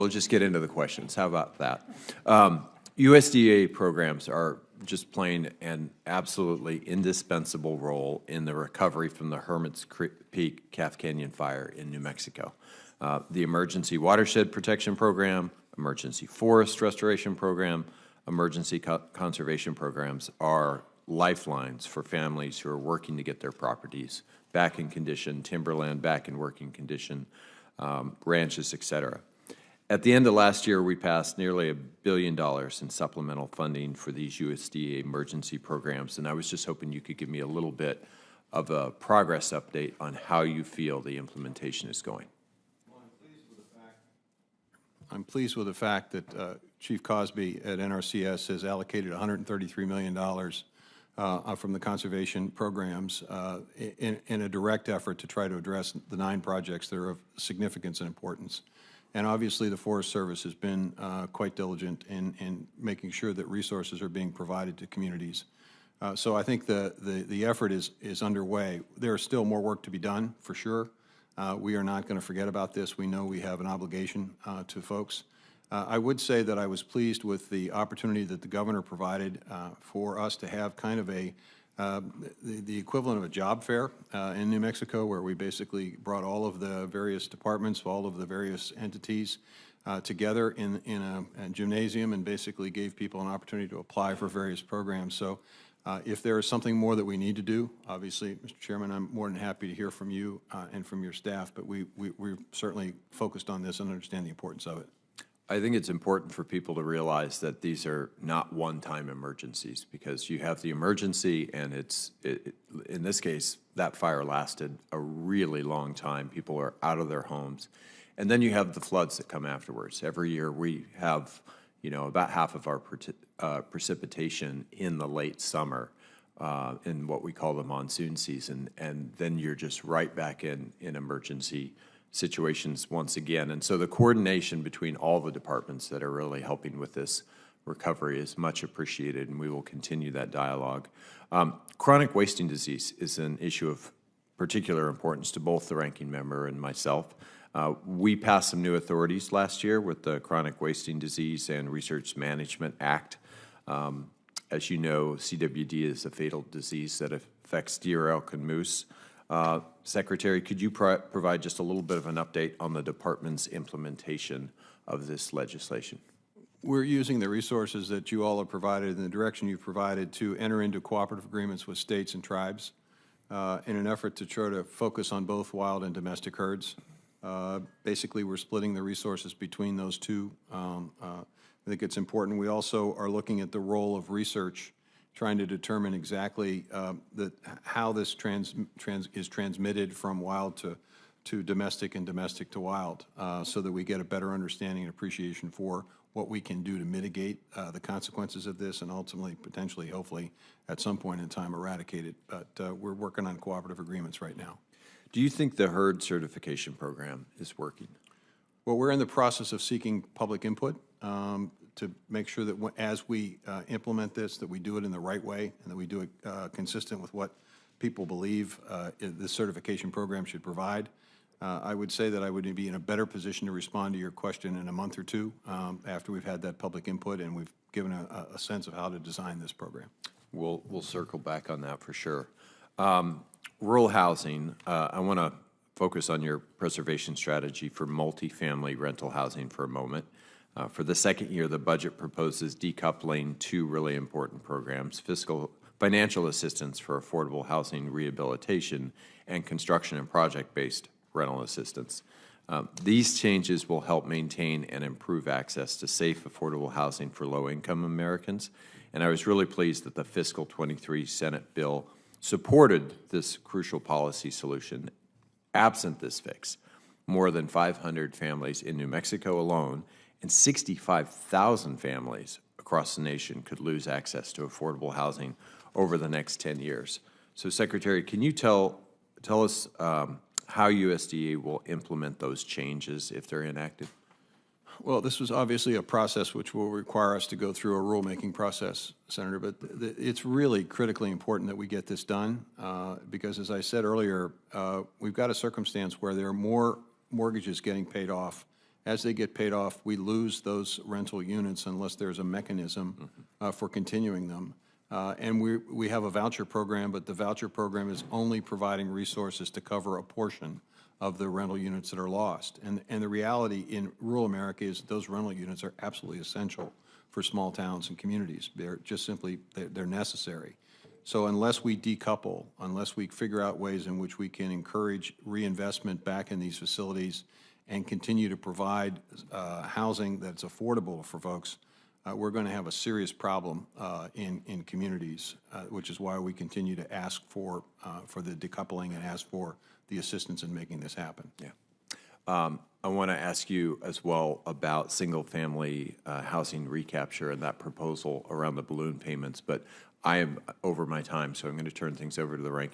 We'll just get into the questions. How about that? USDA programs are just playing an absolutely indispensable role in the recovery from the Hermit's Peak Calf Canyon fire in New Mexico. The Emergency Watershed Protection Program, Emergency Forest Restoration Program, Emergency Conservation Programs are lifelines for families who are working to get their properties back in condition, timberland back in working condition, ranches, et cetera. At the end of last year, we passed nearly $1 billion in supplemental funding for these USDA emergency programs, and I was just hoping you could give me a little bit of a progress update on how you feel the implementation is going. Well, I'm pleased with the fact that Chief Cosby at NRCS has allocated $133 million from the conservation programs in a direct effort to try to address the 9 projects that are of significance and importance. And obviously, the Forest Service has been quite diligent in making sure that resources are being provided to communities. So I think the effort is underway. There is still more work to be done, for sure. We are not going to forget about this. We know we have an obligation to folks. I would say that I was pleased with the opportunity that the governor provided for us to have kind of the equivalent of a job fair in New Mexico, where we basically brought all of the various departments, all of the various entities together in a gymnasium and basically gave people an opportunity to apply for various programs. So if there is something more that we need to do, obviously, Mr. Chairman, I'm more than happy to hear from you and from your staff, but we're certainly focused on this and understand the importance of it. I think it's important for people to realize that these are not one-time emergencies, because you have the emergency, and in this case, that fire lasted a really long time. People are out of their homes. And then you have the floods that come afterwards. Every year we have, about half of our precipitation in the late summer in what we call the monsoon season, and then you're just right back in emergency situations once again. And so the coordination between all the departments that are really helping with this recovery is much appreciated, and we will continue that dialogue. Chronic wasting disease is an issue of particular importance to both the ranking member and myself. We passed some new authorities last year with the Chronic Wasting Disease and Research Management Act. As you know, CWD is a fatal disease that affects deer, elk, and moose. Secretary, could you provide just a little bit of an update on the department's implementation of this legislation? We're using the resources that you all have provided and the direction you've provided to enter into cooperative agreements with states and tribes in an effort to try to focus on both wild and domestic herds. Basically, we're splitting the resources between those two. I think it's important. We also are looking at the role of research, trying to determine exactly how this is transmitted from wild to domestic and domestic to wild, so that we get a better understanding and appreciation for what we can do to mitigate the consequences of this and ultimately, potentially, hopefully, at some point in time, eradicate it. But we're working on cooperative agreements right now. Do you think the herd certification program is working? Well, we're in the process of seeking public input to make sure that as we implement this, that we do it in the right way and that we do it consistent with what people believe this certification program should provide. I would say that I would be in a better position to respond to your question in a month or two after we've had that public input and we've given a sense of how to design this program. We'll circle back on that for sure. Rural housing, I want to focus on your preservation strategy for multifamily rental housing for a moment. For the second year, the budget proposes decoupling 2 really important programs: financial assistance for affordable housing rehabilitation and construction and project-based rental assistance. These changes will help maintain and improve access to safe, affordable housing for low-income Americans. And I was really pleased that the fiscal 23 Senate bill supported this crucial policy solution. Absent this fix, more than 500 families in New Mexico alone and 65,000 families across the nation could lose access to affordable housing over the next 10 years. So, Secretary, can you tell us how USDA will implement those changes if they're enacted? Well, this was obviously a process which will require us to go through a rulemaking process, Senator, but it's really critically important that we get this done because, as I said earlier, we've got a circumstance where there are more mortgages getting paid off As they get paid off, we lose those rental units unless there's a mechanism for continuing them. And we have a voucher program, but the voucher program is only providing resources to cover a portion of the rental units that are lost. And the reality in rural America is those rental units are absolutely essential for small towns and communities. They're just simply, they're necessary. So unless we decouple, unless we figure out ways in which we can encourage reinvestment back in these facilities and continue to provide housing that's affordable for folks, we're going to have a serious problem in communities, which is why we continue to ask for the decoupling and ask for the assistance in making this happen. Yeah. I want to ask you as well about single-family housing recapture and that proposal around the balloon payments, but I am over my time, so I'm going to turn things over to the ranking